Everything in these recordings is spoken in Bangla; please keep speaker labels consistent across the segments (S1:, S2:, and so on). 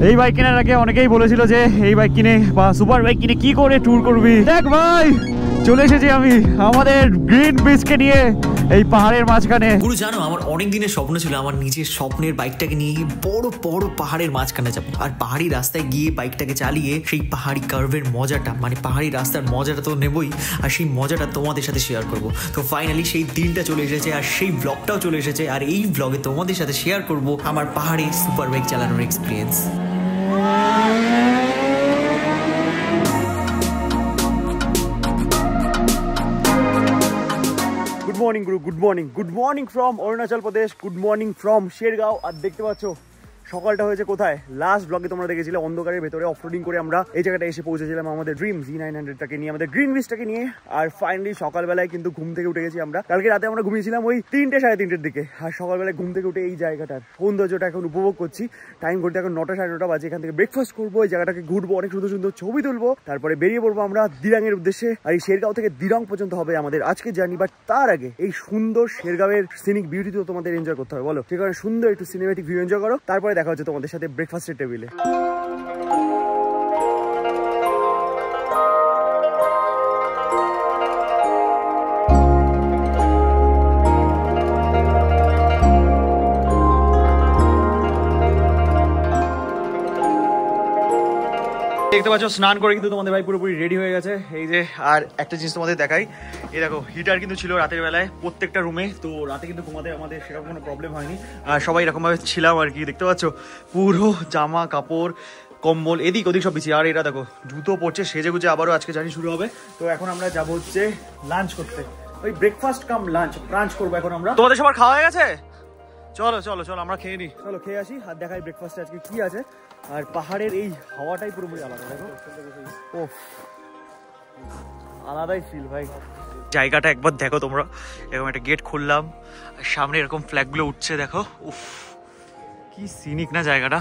S1: এই বাইক কেনার আগে অনেকেই বলেছিল যে এই বাইক কিনে বা সুপার বাইক কিনে কি করে ট্যুর করবি। দেখ ভাই চলে এসেছি আমি আমাদের গ্রিন ব্রিজকে নিয়ে এই পাহাড়ের মাঝখানে।
S2: গুরু জানো, আমার অনেক দিনের স্বপ্ন ছিল আমার নিজের স্বপ্নের বাইকটাকে নিয়ে বড় বড় পাহাড়ের মাঝখানে যাবো, আর পাহাড়ি রাস্তায় গিয়ে বাইকটাকে চালিয়ে সেই পাহাড়ি কার্ভের মজাটা, মানে পাহাড়ি রাস্তার মজাটা তো নেবই, আর সেই মজাটা তোমাদের সাথে শেয়ার করবো। তো ফাইনালি সেই দিনটা চলে এসেছে, আর সেই ব্লগটাও চলে এসেছে, আর এই ব্লগে তোমাদের সাথে শেয়ার করবো আমার পাহাড়ি সুপার বাইক চালানোর এক্সপিরিয়েন্স।
S1: গুড মর্নিং গুরু, good morning from Arunachal Pradesh, good morning from Shergaon. আর দেখতে পাচ্ছ সকালটা হয়েছে কোথায়, লাস্ট ব্লগে তোমরা দেখেছিলে অন্ধকারের ভেতরে অফরোডিং করে আমরা এই জায়গাটা এসে পৌঁছেছিলাম আমাদের ড্রিম Z900টাকে নিয়ে, আমাদের গ্রিন ব্রিজটাকে নিয়ে। আর ফাইনালি সকালবেলায় কিন্তু ঘুম থেকে উঠে গেছি আমরা। কালকে রাতে আমরা ঘুমিয়েছিলাম ওই 3টে সাড়ে 3টের দিকে, আর সকালবেলায় ঘুম থেকে উঠে এই জায়গাটার সৌন্দর্যটা এখন উপভোগ করছি। টাইম ঘুরতে এখন 9টা সাড়ে 9টা বাজে। এখান থেকে ব্রেকফাস্ট করবো, এই জায়গাটাকে ঘুরবো, অনেক সুন্দর সুন্দর ছবি তুলবো, তারপরে বেরিয়ে পড়বো আমরা দিরাংয়ের উদ্দেশ্যে। আর এই শেরগাঁও থেকে দিরাং পর্যন্ত হবে আমাদের আজকে জার্নি। বাট তার আগে এই সুন্দর শেরগাঁওয়ের সিনিক বিউটি তো তোমাদের এনজয় করতে হবে, বলো? সে কারণে সুন্দর একটু সিনেমেটিক ভিউ এনজয় করো, তারপরে দেখা হচ্ছে তোমাদের সাথে ব্রেকফাস্টের টেবিলে। দেখতে পাচ্ছ স্নান করে কিন্তু তোমাদের ভাই পুরোপুরি রেডি হয়ে গেছে। এই যে, আর একটা জিনিস তোমাদের দেখাই, এই দেখো হিটার কিন্তু ছিল রাতের বেলায় প্রত্যেকটা রুমে। তো রাতে কিন্তু ঘুমাতে আমাদের সেরকম কোনো প্রবলেম হয়নি, আর সবাই এরকম ভাবে ছিলাম আর কি। দেখতে পাচ্ছ পুরো জামা কাপড় কম্বল এদিক ওদিক সব বিছিয়ে। আর এটা দেখো জুতো পড়ছে, সেজে গুজে আবারও আজকে জার্নি শুরু হবে। তো এখন আমরা যাবো হচ্ছে লাঞ্চ করতে, ওই ব্রেকফাস্ট কাম লাঞ্চ করবো এখন আমরা। তোমাদের সবার খাওয়া হয়ে গেছে? চলো চলো চলো আমরা খেয়ে নিই, চলো খেয়ে আসি আর দেখাই ব্রেকফাস্টে আজকে কি আছে। আর পাহাড়ের এই হাওয়াটাই পুরোপুরি আলাদা, দেখো ও আলাদাই ফিল ভাই। জায়গাটা একবার দেখো তোমরা, এরকম একটা গেট খুললাম, সামনে এরকম ফ্ল্যাগগুলো উঠছে, দেখো উফ কি সিনিক না জায়গাটা।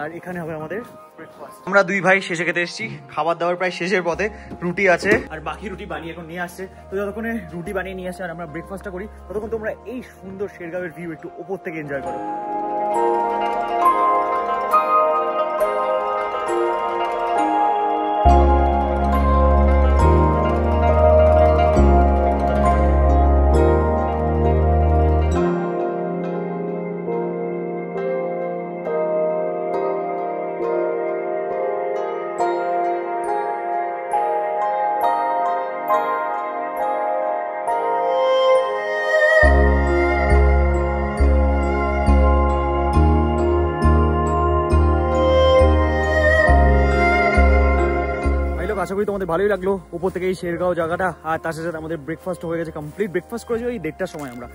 S1: আর এখানে হবে আমাদের ব্রেকফাস্ট। আমরা দুই ভাই শেষে খেতে এসেছি, খাবার দাবার প্রায় শেষের পথে। রুটি আছে আর বাকি রুটি বানিয়ে এখন নিয়ে আসছে। তো যতক্ষণে রুটি বানিয়ে নিয়ে আসছে আর আমরা ব্রেকফাস্টটা করি, ততক্ষণ তোমরা এই সুন্দর শেরগাঁওয়ের ভিউ একটু ওপর থেকে এনজয় করো। আশা করি তোমাদের ভালোই লাগলো উপর থেকে এই শেরগাঁও জায়গাটা। আর তার সাথে আমাদের ব্রেকফাস্ট হয়ে গেছে কমপ্লিট। ব্রেকফাস্ট করেছি ওই 1টার সময় আমরা,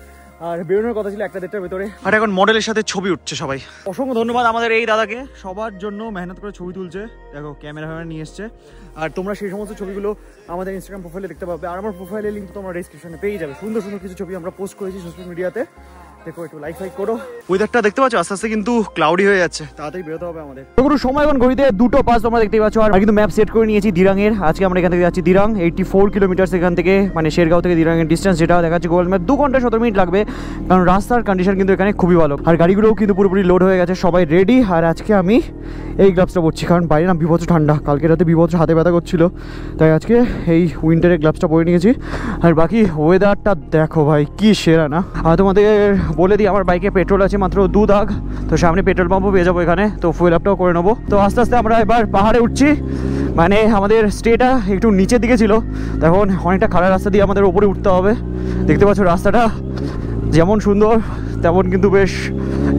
S1: আর বেরোনোর কথা ছিল 1টা-1:30টার ভেতরে। আর এখন মডেলের সাথে ছবি উঠছে সবাই। অসংখ্য ধন্যবাদ আমাদের এই দাদাকে, সবার জন্য মেহনত করে ছবি তুলছে। দেখো ক্যামেরা নিয়ে এসছে, আর তোমরা সেই সমস্ত ছবিগুলো আমাদের ইনস্টাগ্রাম প্রোফাইলে দেখতে পাবে। আর আমার প্রোফাইলের লিঙ্ক তোমরা ডেসক্রিপশনে পেয়ে যাবে। সুন্দর সুন্দর কিছু ছবি আমরা পোস্ট করেছি সোশ্যাল মিডিয়াতে, দেখো একটু লাইক করো। ওয়েদারটা দেখতে পাচ্ছ আস্তে আস্তে কিন্তু ক্লাউডি হয়ে যাচ্ছে, তাড়াতাড়ি বেরোতে হবে আমাদের। তো কোনো সময় এখন ঘড়িতে 2:05 তোমরা দেখতেই পাচ্ছ। আর কিন্তু ম্যাপ সেট করে নিয়েছি দিরাংয়ের। আজকে আমরা এখান থেকে যাচ্ছি দিরাং, 84 কিলোমিটার এখান থেকে, মানে শেরগাঁও থেকে দিরাংয়ের ডিস্টেন্স যেটা দেখাচ্ছে গুগল ম্যাপ। 2 ঘন্টা 17 মিনিট লাগবে, কারণ রাস্তার কন্ডিশন কিন্তু এখানে খুবই ভালো। আর গাড়িগুলোও কিন্তু পুরোপুরি লোড হয়ে গেছে, সবাই রেডি। আর আজকে আমি এই গ্লাভসটা পরছি, কারণ বাইরে না বিভৎস ঠান্ডা, কালকে রাতে বিভৎস হাতে ব্যথা করছিল, তাই আজকে এই উইন্টারের গ্লাভসটা পরে নিয়েছি। আর বাকি ওয়েদারটা দেখো ভাই কি সেরা না। আর তোমাদের বলে দিই আমার বাইকে পেট্রোল আছে মাত্র 2 দাগ, তো সামনে পেট্রোল পাম্পও পেয়ে যাবো এখানে, তো ফুয়েল আপটাও করে নেবো। তো আস্তে আস্তে আমরা এবার পাহাড়ে উঠছি, মানে আমাদের স্টেটা একটু নিচের দিকে ছিল, তখন অনেকটা খারাপ রাস্তা দিয়ে আমাদের ওপরে উঠতে হবে। দেখতে পাচ্ছ রাস্তাটা যেমন সুন্দর তেমন কিন্তু বেশ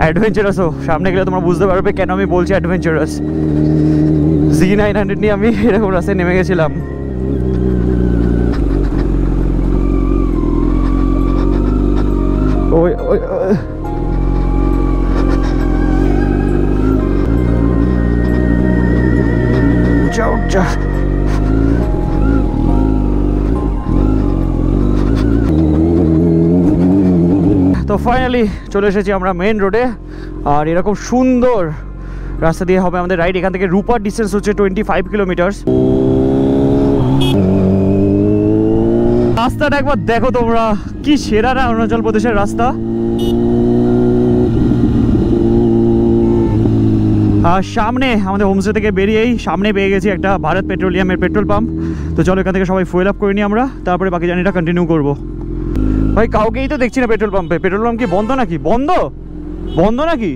S1: অ্যাডভেঞ্চারাসও। সামনে গেলে তোমরা বুঝতে পারবে কেন আমি বলছি অ্যাডভেঞ্চারাস। Z900 নিয়ে আমি এরকম রাস্তায় নেমে গেছিলাম। ওই ওই যাও যা। তো ফাইনালি চলে এসেছি আমরা মেন রোডে, আর এরকম সুন্দর রাস্তা দিয়ে হবে আমাদের রাইড। এখান থেকে রূপার ডিস্টেন্স হচ্ছে 25 কিলোমিটার। রাস্তাটা একবার দেখো তোমরা, কি সেরা না অরুণাচল প্রদেশের রাস্তা। আর সামনে আমাদের হোমস্টে থেকে বেরিয়েই সামনে পেয়ে গেছি একটা ভারত পেট্রোলিয়ামের পেট্রোল পাম্প। তো চলো এখান থেকে সবাই ফুয়েল আপ করে নিই আমরা, তারপরে বাকি জার্নিটা কন্টিনিউ করবো। ভাই কাউকেই তো দেখছি না পেট্রোল পাম্পে। পেট্রোল পাম্প কি বন্ধ নাকি? বন্ধ বন্ধ নাকি?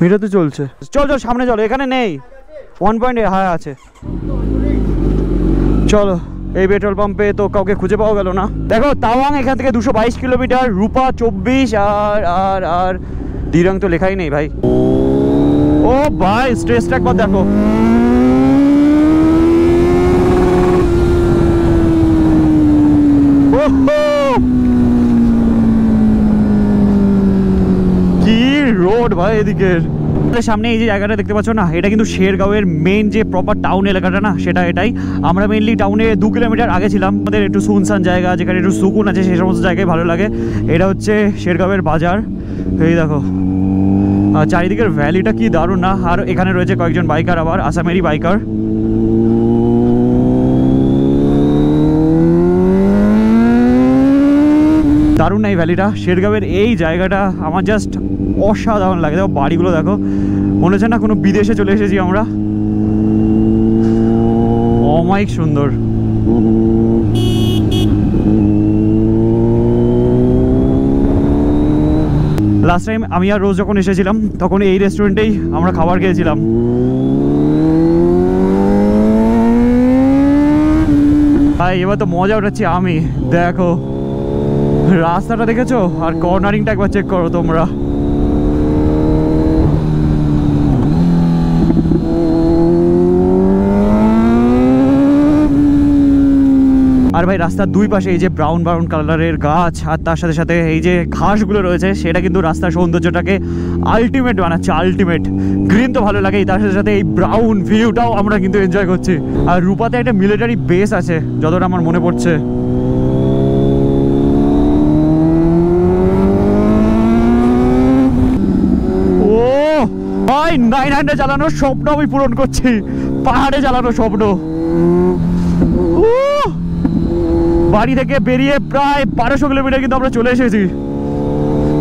S1: মিটার তো চলছে। চল চল সামনে চলো, এখানে নেই 1.8 হ্যাঁ আছে। চলো এই পেট্রোল পাম্পে তো কাউকে খুঁজে পাওয়া গেল না। দেখো তাওয়াং এখান থেকে 222 কিলোমিটার, রূপা 24 আর দিরাং তো লেখাই নেই ভাই। ও ভাই স্ট্রেসটা একবার দেখো। কি রোড ভাই এদিকের। সামনে এই যে জায়গাটা দেখতে পাচ্ছ না, এটা কিন্তু শেরগাঁওয়ের মেইন যে প্রপার টাউন এলাকাটা না, সেটা এটাই। আমরা মেইনলি টাউনে 2 কিলোমিটার আগে ছিলাম। আমাদের একটু সুনসান জায়গা, যেখানে একটু সুকুন আছে, সেই সমস্ত জায়গায় ভালো লাগে। এটা হচ্ছে শেরগাঁওয়ের বাজার। এই দেখো আর চারিদিকের ভ্যালিটা কি দারুণ না। আর এখানে রয়েছে কয়েকজন বাইকার, আবার আসামেরই বাইকার। দারুণ না এই ভ্যালিটা। শেরগাঁওয়ের এই জায়গাটা আমার জাস্ট অসাধারণ লাগে। দেখো বাড়িগুলো দেখো, মনে হচ্ছে না কোনো বিদেশে চলে এসেছি আমরা। অমায়িক সুন্দর। লাস্ট টাইম আমি আর রোজ যখন এসেছিলাম তখন এই রেস্টুরেন্টেই আমরা খাবার খেয়েছিলাম। ভাই এবার তো মজা উঠাচ্ছি আমি। দেখো রাস্তাটা দেখেছো, আর কর্নারিংটা একবার চেক করো তোমরা। আর ভাই রাস্তার দুই পাশে এই যে ব্রাউন ব্রাউন কালারের গাছ, আর তার সাথে সাথে এই যে ঘাসগুলো রয়েছে, সেটা কিন্তু রাস্তার সৌন্দর্যটাকে আলটিমেট বানাচ্ছে। আলটিমেট গ্রিন তো ভালো লাগেই, তার সাথে সাথে এই ব্রাউন ভিউটাও আমরা কিন্তু এনজয় করছি। আর রূপাতে একটা মিলিটারি বেস আছে যতটা আমার মনে পড়ছে। ভাই 900 চালানোর স্বপ্ন আমি পূরণ করছি, পাহাড়ে চালানোর স্বপ্ন। বাড়ি থেকে বেরিয়ে প্রায় 1200 কিলোমিটার কিন্তু আমরা চলে এসেছি।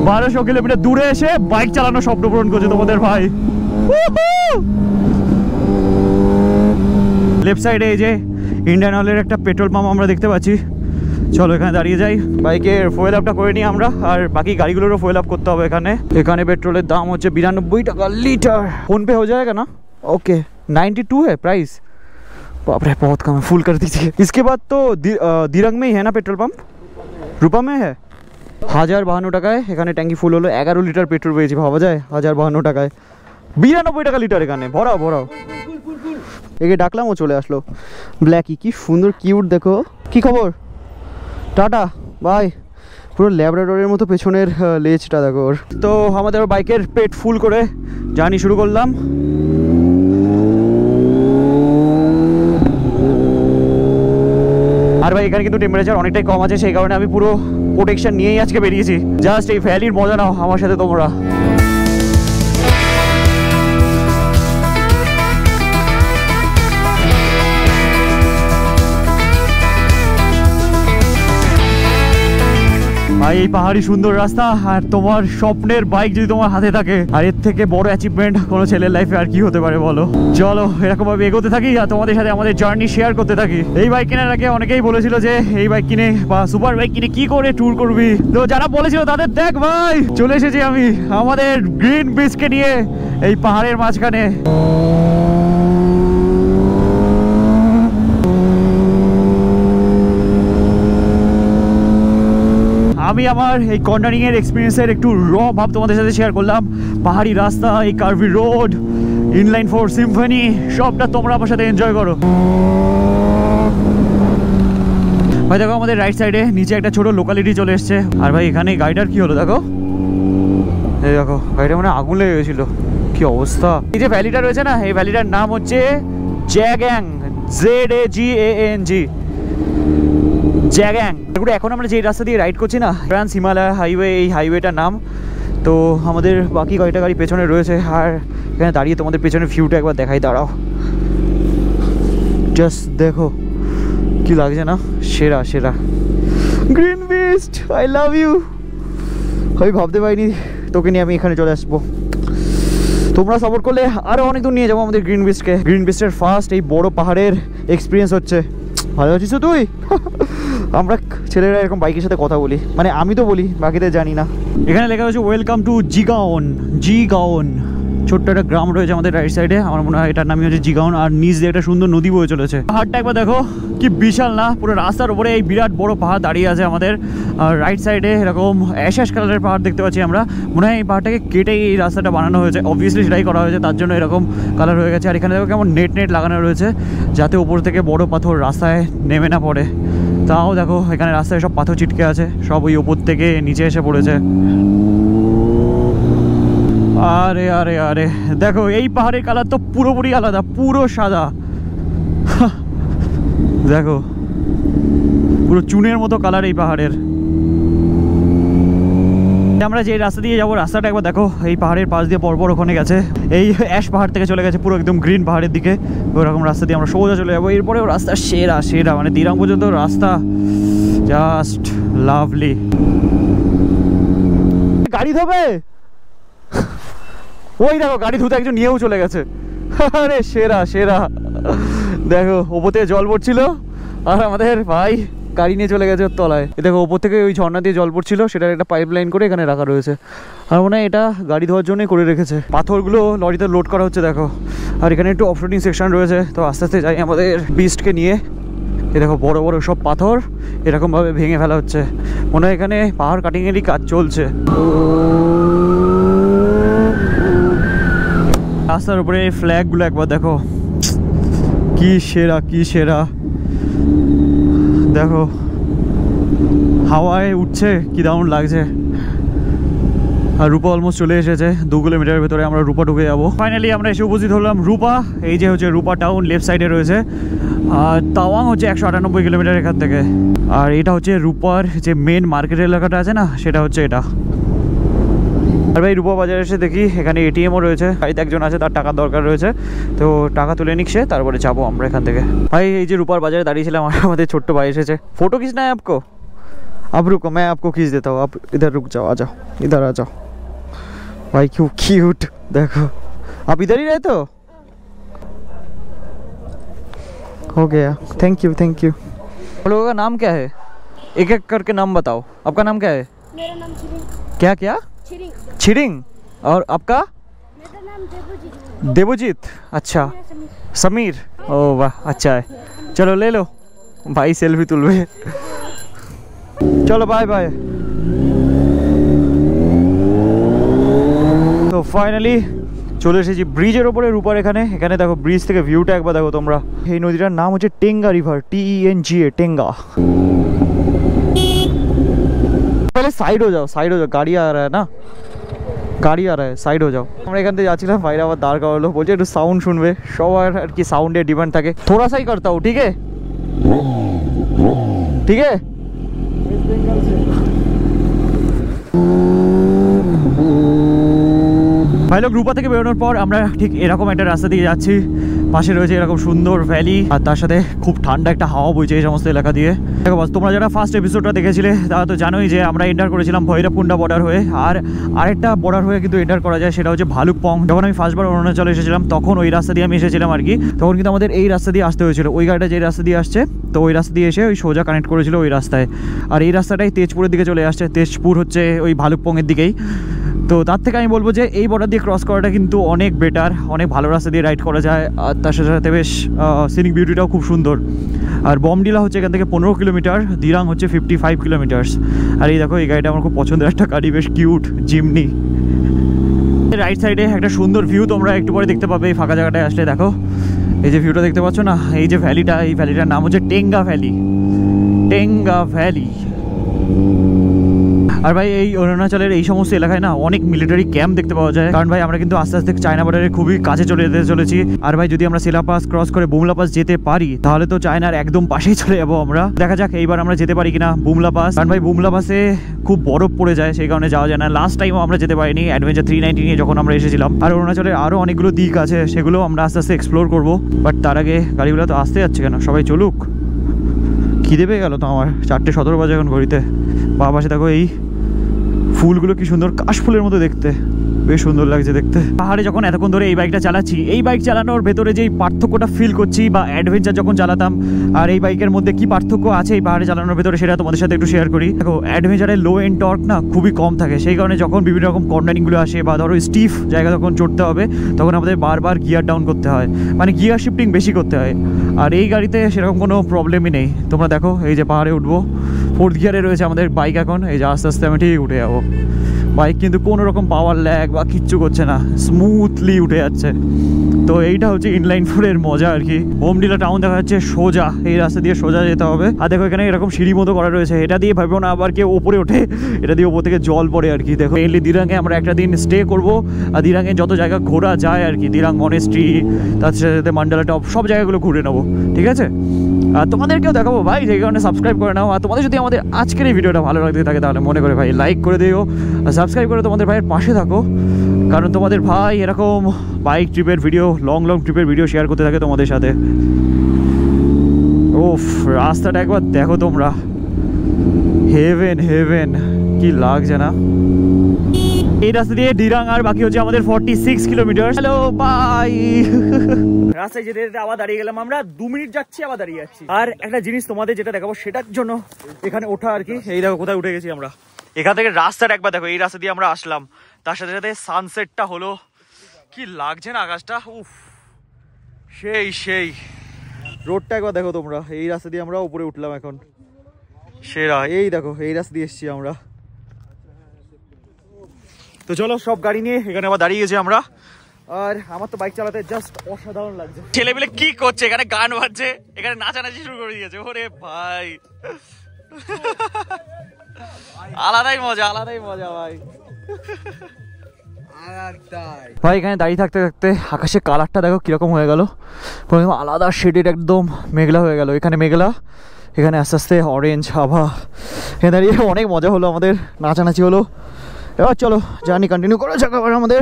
S1: 1200 কিলোমিটার দূরে এসে বাইক চালানোর স্বপ্ন পূরণ করছে তোমাদের ভাই। লেফট সাইডে এই যে ইন্ডিয়ান অয়েলের একটা পেট্রোল পাম্প আমরা দেখতে পাচ্ছি। চলো এখানে দাঁড়িয়ে যাই, বাইকের ফুয়েল আপটা করে নিই আমরা, আর বাকি গাড়িগুলোরও ফুয়েল আপ করতে হবে। এখানে পেট্রোলের দাম হচ্ছে 92 টাকা লিটার। फोनपे हो जाएगा ना? ओके 92 है प्राइस। बाप रे बहुत कम है, फुल कर दीजिए। इसके बाद तो दिरंग में ही है ना पेट्रोल पंप? रूपा में है। 1052 টাকায় এখানে ট্যাঙ্কি ফুল হলো। 11 লিটার পেট্রোল পেয়েছি, ভাবা যায় 1052 টাকায়। 92 টাকা লিটার এখানে। ভরাও ভরাও। একে ডাকলাম ও চলে আসলো। ব্ল্যাকি কি সুন্দর কিউট, দেখো। কি খবর? Tata bye. পুরো ল্যাব্রাডরের মতো পেছনের লেজটা দেখো ওর। তো আমাদের বাইকের পেট ফুল করে জার্নি শুরু করলাম। আর ভাই এখানে কিন্তু টেম্পারেচার অনেকটাই কম আছে, সেই কারণে আমি পুরো প্রোটেকশন নিয়েই আজকে বেরিয়েছি। জাস্ট এই ভ্যালির মজা নাও আমার সাথে তোমরা। ভাই এই পাহাড়ি সুন্দর রাস্তা আর তোমার স্বপ্নের বাইক যদি তোমার হাতে থাকে, আর এর থেকে বড় অ্যাচিভমেন্ট কোনো ছেলের লাইফে আর কি হতে পারে বলো। চলো এরকম ভাবে এগোতে থাকি আর তোমাদের সাথে আমাদের জার্নি শেয়ার করতে থাকি। এই বাইক কেনার আগে অনেকেই বলেছিল যে এই বাইক কিনে বা সুপার বাইক কিনে কি করে ট্যুর করবি, তো যারা বলেছিল তাদের দেখ ভাই চলে এসেছি আমি আমাদের গ্রিন বিচকে নিয়ে এই পাহাড়ের মাঝখানে। আমি আমার এই কর্নারিং এর এক্সপিরিয়েন্সের একটু র ভাব তোমাদের সাথে শেয়ার করলাম। পাহাড়ি রাস্তা, এই কার্ভি রোড, ইনলাইন 4 সিম্ফনি, সবটা তোমরা আমার সাথে এনজয় করো। ভাই দেখো আমাদের রাইট সাইডে নিচে একটা ছোট লোকালিটি চলে এসছে। আর ভাই এখানে গাড়িটার কি হলো দেখো, এই দেখো গাড়িটা মানে আগুন লেগে গেছিল, কি অবস্থা। এই যে ভ্যালিটা রয়েছে না, এই ভ্যালিটার নাম হচ্ছে জ্যাগ্যাং, ZAGANG, জ্যাগ্যাং। এখন আমরা যে রাস্তা দিয়ে রাইড করছি না, ট্রান্স হিমালয় হাইওয়ে, এই হাইওয়েটার নাম। তো আমাদের বাকি কয়টা গাড়ি পেছনে রয়েছে, আর এখানে দাঁড়িয়ে তোমাদের পেছনের ভিউটা একবার দেখাই, দাঁড়াও। জাস্ট দেখো কি লাগছে না, সেরা সেরা। Green beast, I love you. আমি ভাবতে পারিনি তোকে নিয়ে আমি এখানে চলে আসবো। তোমরা সাপোর্ট করলে আরো অনেক দূর নিয়ে যাবো আমাদের গ্রিন বিস্টকে। গ্রিন বিস্টের ফার্স্ট এই বড় পাহাড়ের এক্সপিরিয়েন্স হচ্ছে। ভালো আছিস তো তুই? আমরা ছেলেরা এরকম বাইকের সাথে কথা বলি, মানে আমি তো বলি, বাকিদের জানি না। এখানে লেখা হচ্ছে ওয়েলকাম টু জিগাওন। জিগাওন ছোট্ট একটা গ্রাম রয়েছে আমাদের রাইট সাইডে, আমার মনে হয় এটার নামই হচ্ছে জিগাওন। আর নিচ দিয়ে একটা সুন্দর নদী বয়ে চলেছে। পাহাড়টা একবার দেখো কি বিশাল না, পুরো রাস্তার উপরে এই বিরাট বড় পাহাড় দাঁড়িয়ে আছে আমাদের। আর রাইট সাইডে এরকম অ্যাশ কালারের পাহাড় দেখতে পাচ্ছি আমরা। মনে হয় এই পাহাড়টাকে কেটেই এই রাস্তাটা বানানো হয়েছে, অবভিয়াসলি সেটাই করা হয়েছে, তার জন্য এরকম কালার হয়ে গেছে। আর এখানে দেখো কেমন নেট লাগানো রয়েছে, যাতে উপর থেকে বড় পাথর রাস্তায় নেমে না পড়ে। তাও দেখো এখানে রাস্তায় সব পাথর ছিটকে আছে, সব ওই উপর থেকে নিচে এসে পড়েছে। আরে আরে আরে দেখো এই পাহাড়ের কালার তো পুরোপুরি আলাদা, পুরো সাদা। দেখো পুরো চুনের মতো কালার এই পাহাড়ের। আমরা যে রাস্তা দিয়ে যাবো, রাস্তাটা একবার দেখো, এই পাহাড়ের পাশ দিয়ে পরপর ওখানে গেছে, এই অ্যাশ পাহাড় থেকে চলে গেছে পুরো একদম গ্রিন পাহাড়ের দিকে। ওরকম রাস্তা দিয়ে আমরা সোজা চলে যাবো। এরপরেও রাস্তা সেরা সেরা, মানে দিরাং পর্যন্ত রাস্তা জাস্ট লাভলি। গাড়ি ধোবে, ওই দেখো গাড়ি ধুতে একজন নিয়েও চলে গেছে। আরে সেরা সেরা, দেখো ওপর থেকে জল পড়ছিল আর আমাদের ভাই গাড়ি নিয়ে চলে গেছে ওর তলায়। দেখো ওপর থেকে ওই ঝর্ণা দিয়ে জল পড়ছিল, সেটার একটা পাইপ লাইন করে এখানে রাখা রয়েছে। আর মনে হয় এটা গাড়ি ধোয়ার জন্যই করে রেখেছে। পাথরগুলো লরিতে লোড করা হচ্ছে দেখো। আর এখানে একটু অফরোডিং সেকশন রয়েছে, তো আস্তে আস্তে যাই আমাদের বিস্টকে নিয়ে। এ দেখো বড় বড় সব পাথর এরকমভাবে ভেঙে ফেলা হচ্ছে, মনে হয় এখানে পাহাড় কাটিংয়েরই কাজ চলছে। রাস্তার উপরে এই ফ্ল্যাগগুলো একবার দেখো, কি সেরা কি সেরা। দেখো হাওয়ায় উঠছে, কি দারুণ লাগছে। আর রূপা অলমোস্ট চলে এসেছে, 2 কিলোমিটারের ভেতরে আমরা রূপা ঢুকে যাবো। ফাইনালি আমরা এসে উপস্থিত হলাম রূপা। এই যে হচ্ছে রূপা টাউন, লেফট সাইডে রয়েছে। আর তাওয়াং হচ্ছে 198 কিলোমিটার এখান থেকে। আর এটা হচ্ছে রূপার যে মেন মার্কেট এলাকাটা আছে না, সেটা হচ্ছে এটা। আর ভাই রূপা বাজারে এসে দেখি এখানে এটিএমও রয়েছে, বাড়িতে একজন আছে তার টাকার দরকার রয়েছে, তো টাকা তুলে নিক সে, তারপরে যাবো আমরা এখান থেকে। ভাই এই যে রূপার বাজারে দাঁড়িয়েছিলাম, আমাদের ছোট্ট ভাই এসেছে। फोटो खींचना है आपको? अब रुको मैं आपको खींच देता हूँ, आप इधर रुक जाओ, आ जाओ इधर आ जाओ। भाई क्यों क्यूट, देखो आप इधर ही रहते हो? हो गया, थैंक यू थैंक यू। आप लोगों का नाम क्या है? एक एक करके नाम बताओ। आपका नाम क्या है?
S3: मेरा नाम छिरिंग।
S1: क्या क्या?
S3: छिरिंग।
S1: छिरिंग। और आपका?
S3: मेरा नाम देवजीत।
S1: देवजीत, अच्छा। समीर, ओ वाह अच्छा है। चलो ले लो भाई, सेल्फी तुलबे। चलो बाय बाय। তো ফাইনালি চলে এসেছি ব্রিজের ওপরে রূপার এখানে। এখানে দেখো ব্রিজ থেকে ভিউটা একবার দেখো তোমরা। এই নদীটার নাম হচ্ছে টেঙ্গা রিভার, TENGA, টেঙ্গা। पहले साइड हो जाओ, साइड हो जाओ, गाड़ी आ रहा है ना, গাড়ি আর সাইড হয়ে যাও। আমরা এখান থেকে যাচ্ছিলাম, বাইরে আবার দাঁড় করালো, বলছে একটু সাউন্ড শুনবে। সবার আর কি সাউন্ডের ডিমান্ড থাকে। থোড়া সাই করতা হো, ঠিক আছে ঠিক আছে। ভাই লোক রূপা থেকে বেরোনোর পর আমরা ঠিক এরকম একটা রাস্তা দিয়ে যাচ্ছি। পাশে রয়েছে এরকম সুন্দর ভ্যালি, আর তার সাথে খুব ঠান্ডা একটা হাওয়া বইছে এই সমস্ত এলাকা দিয়ে। দেখো বাস, তোমরা যারা ফার্স্ট এপিসোডটা দেখেছিলে তারা তো জানোই যে আমরা এন্টার করেছিলাম ভৈরবকুন্ডা বর্ডার হয়ে। আর আরেকটা বর্ডার হয়ে কিন্তু এন্টার করা যায়, সেটা হচ্ছে ভালুকপং। যখন আমি ফার্স্টবার অরুণাচলে এসেছিলাম তখন ওই রাস্তা দিয়ে আমি এসেছিলাম আর কি। তখন কিন্তু আমাদের এই রাস্তা দিয়ে আসতে হয়েছিল। ওই গাড়িটা যে রাস্তা দিয়ে আসছে, তো ওই রাস্তা দিয়ে এসে ওই সোজা কানেক্ট করেছিল ওই রাস্তায়। আর এই রাস্তাটাই তেজপুরের দিকে চলে আসছে। তেজপুর হচ্ছে ওই ভালুকপংয়ের দিকেই। তো তার থেকে আমি বলবো যে এই বর্ডার দিয়ে ক্রস করাটা কিন্তু অনেক বেটার, অনেক ভালো রাস্তা দিয়ে রাইড করা যায়। আর তার সাথে সাথে বেশ সিনিক বিউটিটাও খুব সুন্দর। আর বমডিলা হচ্ছে এখান থেকে 15 কিলোমিটার, দিরাং হচ্ছে 55 কিলোমিটার্স। আর এই দেখো এই গাড়িটা আমার খুব পছন্দের একটা গাড়ি, বেশ কিউট, জিমনি। রাইট সাইডে একটা সুন্দর ভিউ তোমরা একটু পরে দেখতে পাবে এই ফাঁকা জায়গাটায় আসলে। দেখো এই যে ভিউটা দেখতে পাচ্ছ না, এই যে ভ্যালিটা, এই ভ্যালিটার নাম হচ্ছে টেঙ্গা ভ্যালি, টেঙ্গা ভ্যালি। আর ভাই এই অরুণাচলের এই সমস্ত এলাকায় না অনেক মিলিটারি ক্যাম্প দেখতে পাওয়া যায়, কারণ ভাই আমরা কিন্তু আস্তে আস্তে চায়না বর্ডারের খুবই কাছে চলে যেতে চলেছি। আর ভাই যদি আমরা সেলা পাস ক্রস করে বুমলা পাস যেতে পারি, তাহলে তো চায়নার একদম পাশেই চলে যাবো আমরা। দেখা যাক এইবার আমরা যেতে পারি কিনা বুমলা পাস, কারণ ভাই বুমলা পাসে খুব বরফ পড়ে যায়, সেই কারণে যাওয়া যায় না। লাস্ট টাইমও আমরা যেতে পারিনি অ্যাডভেঞ্চার 390 নিয়ে যখন আমরা এসেছিলাম। আর অরুণাচলের আরও অনেকগুলো দিক আছে, সেগুলো আমরা আস্তে আস্তে এক্সপ্লোর করবো। বাট তার আগে গাড়িগুলো তো আসতে যাচ্ছে কেন, সবাই চলুক। খিদে পেয়ে গেল তো আমার, 4:17 বাজে এখন ঘড়িতে। বা পাশে দেখো এই ফুলগুলো কি সুন্দর, কাশফুলের মতো দেখতে। বেশ সুন্দর লাগছে দেখতে। পাহাড়ে যখন এতক্ষণ ধরে এই বাইকটা চালাচ্ছি, এই বাইক চালানোর ভেতরে যেই পার্থক্যটা ফিল করছি বা অ্যাডভেঞ্চার যখন চালাতাম আর এই বাইকের মধ্যে কি পার্থক্য আছে এই পাহাড়ে চালানোর ভেতরে, সেটা তোমাদের সাথে একটু শেয়ার করি। দেখো, অ্যাডভেঞ্চারে লো এন্ড টর্ক না খুবই কম থাকে, সেই কারণে যখন বিভিন্ন রকম কর্নারিংগুলো আসে বা ধরো স্টিফ জায়গা যখন চড়তে হবে তখন আমাদের বারবার গিয়ার ডাউন করতে হয়, মানে গিয়ার শিফটিং বেশি করতে হয়। আর এই গাড়িতে সেরকম কোনো প্রবলেমই নেই। তোমরা দেখো, এই যে পাহাড়ে উঠবো, 4th গিয়ারে রয়েছে আমাদের বাইক এখন, এই যে আস্তে আস্তে আমি ঠিক উঠে যাবো। বাইক কিন্তু কোনো রকম পাওয়ার ল্যাগ বা কিচ্ছু করছে না, স্মুথলি উঠে যাচ্ছে। তো এইটা হচ্ছে ইনলাইন 4-এর মজা আর কি। বোমডিলা টাউন দেখা যাচ্ছে সোজা, এই রাস্তা দিয়ে সোজা যেতে হবে। আর দেখো এখানে এরকম সিঁড়ি মতো করা রয়েছে, এটা দিয়ে ভাববো না আবার কেউ ওপরে ওঠে, এটা দিয়ে ওপর থেকে জল পড়ে আর কি। দেখো মেনলি দিরাঙে আমরা একটা দিন স্টে করবো, আর দিরাঙে যত জায়গা ঘোরা যায় আর কি, দিরাং মনেস্ট্রি, তার সাথে মান্ডালা টপ, সব জায়গাগুলো ঘুরে নেবো, ঠিক আছে? আর তোমাদেরকেও দেখাবো ভাই, যে কারণে সাবস্ক্রাইব করে নাও। আর তোমাদের যদি আমাদের আজকের এই ভিডিওটা ভালো লাগতে থাকে তাহলে মনে করে ভাই লাইক করে দিও, আর সাবস্ক্রাইব করে তোমাদের ভাইয়ের পাশে থাকো, কারণ তোমাদের ভাই এরকম বাইক ট্রিপের ভিডিও, লং ট্রিপের ভিডিও শেয়ার করতে থাকে তোমাদের সাথে। ওফ, রাস্তাটা একবার দেখো তোমরা, হেভেন হেভেন, কি লাগছে না? এই রাস্তা দিয়ে দিরাং আর বাকি হচ্ছে আমাদের 46 কিলোমিটার। Hello bye. রাস্তায় যেতে যেতে আবার দাঁড়িয়ে গেলাম আমরা, 2 মিনিট যাচ্ছি আবার দাঁড়িয়ে যাচ্ছি। আর একটা জিনিস তোমাদের যেটা দেখাবো সেটার জন্য এখানে ওঠা আর কি। এই দেখো কোথায় উঠে গেছি আমরা, এখান থেকে রাস্তাটা একবার দেখো, এই রাস্তা দিয়ে আমরা আসলাম, তার সাথে সাথে সানসেটটা হলো, কি লাগছে না আকাশটা, উফ সেই সেই। রোডটা একবার দেখো তোমরা, এই রাস্তা দিয়ে আমরা উপরে উঠলাম এখন, সেরা। এই দেখো এই রাস্তা দিয়ে এসছি আমরা। তো চলো, সব গাড়ি নিয়ে এখানে আবার দাঁড়িয়ে গেছি আমরা। আর আমার তো বাইক চালাতে জাস্ট অসাধারণ লাগছে। ছেলেমেলে কি করছে এখানে, গান বাজছে, এখানে নাচানাচি শুরু করে দিয়েছে। ওরে ভাই, আলাদাই মজা, আলাদাই মজা ভাই। ভাই এখানে দাঁড়িয়ে থাকতে থাকতে আকাশের কালারটা দেখো কিরকম হয়ে গেল, আলাদা শেডের, একদম মেঘলা হয়ে গেল। এখানে মেঘলা, এখানে আস্তে আস্তে অরেঞ্জ আভা। এখানে দাঁড়িয়ে অনেক মজা হলো আমাদের, নাচানাচি হলো। এবার চলো জার্নি কন্টিনিউ করা যাক আবার আমাদের।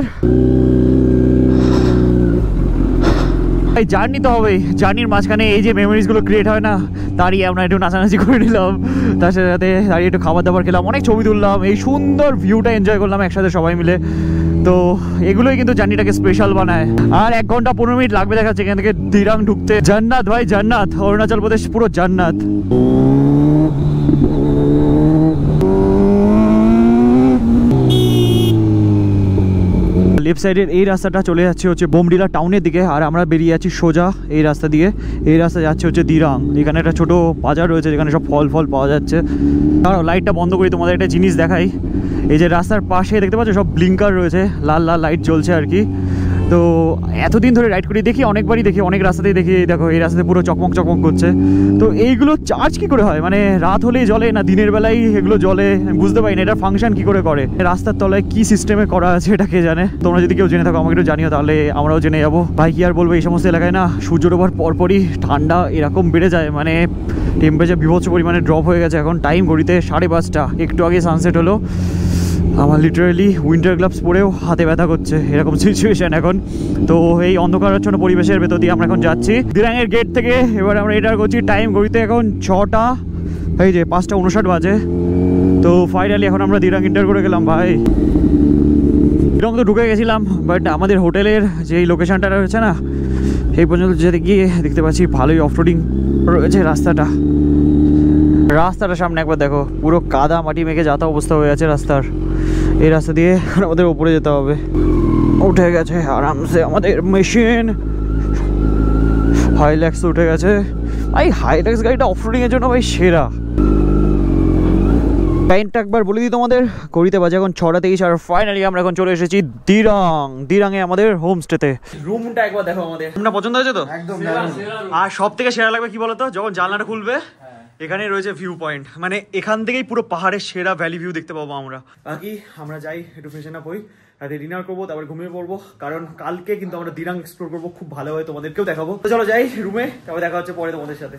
S1: এই জার্নি তো হবেই, জার্নির মাঝখানে এই যে মেমোরিজগুলো ক্রিয়েট হয় না, দাঁড়িয়ে আমরা একটু নাচানাচি করে নিলাম, তার সাথে সাথে দাঁড়িয়ে একটু খাবার দাবার খেলাম, অনেক ছবি তুললাম, এই সুন্দর ভিউটা এনজয় করলাম একসাথে সবাই মিলে। তো এগুলোই কিন্তু জার্নিটাকে স্পেশাল বানায়। আর 1 ঘন্টা 15 মিনিট লাগবে দেখাচ্ছে এখান থেকে দিরাং ঢুকতে। জান্নাত ভাই জান্নাত, অরুণাচল প্রদেশ পুরো জান্নাত। লেফট সাইডের এই রাস্তাটা চলে যাচ্ছে হচ্ছে বোমডিলা টাউনের দিকে, আর আমরা বেরিয়ে যাচ্ছি সোজা এই রাস্তা দিয়ে। এই রাস্তা যাচ্ছে হচ্ছে দিরাং। এখানে একটা ছোটো বাজার রয়েছে যেখানে সব ফল পাওয়া যাচ্ছে। আর লাইটটা বন্ধ করি, তোমাদের একটা জিনিস দেখাই। এই যে রাস্তার পাশে দেখতে পাচ্ছ সব ব্লিঙ্কার রয়েছে, লাল লাল লাইট জ্বলছে আর কি। তো এতদিন ধরে রাইড করি, দেখি অনেকবারই দেখি, অনেক রাস্তাতেই দেখি, দেখো এই রাস্তাতে পুরো চকমক চকমক করছে। তো এইগুলো চার্জ কি করে হয়, মানে রাত হলেই জ্বলে না দিনের বেলায় এগুলো জ্বলে, আমি বুঝতে পারি না এটা ফাংশন কি করে করে। রাস্তার তলায় কি সিস্টেমে করা আছে এটা কে জানে। তোমরা যদি কেউ জেনে থাকো আমাকে একটু জানিও, তাহলে আমরাও জেনে যাবো। ভাই কি আর বলবো, এই সমস্ত এলাকায় না সূর্য ডোবার পরপরই ঠান্ডা এরকম বেড়ে যায়, মানে টেম্পারেচার বিভৎস পরিমাণে ড্রপ হয়ে গেছে। এখন টাইম ঘড়িতে 5:30, একটু আগে সানসেট হলো। আমার লিটারালি উইন্টার গ্লাভস পরেও হাতে ব্যথা করছে, এরকম সিচুয়েশন এখন। তো এই অন্ধকারাচ্ছন্ন পরিবেশের ভেতর দিয়ে আমরা এখন যাচ্ছি দিরাঙের গেট থেকে। এবার আমরা এন্টার করছি, টাইম ঘড়িতে এখন 6টা, এই যে 5:59 বাজে। তো ফাইনালি এখন আমরা দিরাং এন্টার করে গেলাম ভাই। দিরাং তো ঢুকে গেছিলাম, বাট আমাদের হোটেলের যেই লোকেশনটা রয়েছে না, সেই পর্যন্ত যেতে গিয়ে দেখতে পাচ্ছি ভালোই অফরোডিং রয়েছে রাস্তাটা। রাস্তাটা সামনে একবার দেখো, পুরো কাদা মাটি মেখে যাতা অবস্থা হয়ে আছে রাস্তার। এই রাস্তা দিয়ে আমাদের উপরে যেতে হবে। উঠে গেছে আরামসে আমাদের মেশিন, হাইল্যাক্স উঠে গেছে ভাই। হাইল্যাক্স গাড়িটা অফরোডিংয়ের জন্য ভাই সেরা। টাইমটা একবার বলে দিই তোমাদের, ঘড়িতে বাজে এখন 6:23। আর ফাইনালি আমরা এখন চলে এসেছি দিরাঙে আমাদের হোমস্টেতে। রুমটা একবার দেখো আমাদের, রুমটা পছন্দ হয়েছে তো একদম। আর সব থেকে সেরা লাগবে কি বলতো, যখন জানলাটা খুলবে এখানে রয়েছে ভিউ পয়েন্ট, মানে এখান থেকেই পুরো পাহাড়ের সেরা ভ্যালি ভিউ দেখতে পাবো আমরা। বাকি আমরা যাই একটু ফ্রেশন আপ হই, রাতে ডিনার করবো, তারপর ঘুমিয়ে পড়বো, কারণ কালকে কিন্তু আমরা দিরাং এক্সপ্লোর করবো, খুব ভালো হয় তোমাদেরকেও দেখাবো। তো চলো যাই রুমে, তারপর দেখা হচ্ছে পরে তোমাদের সাথে।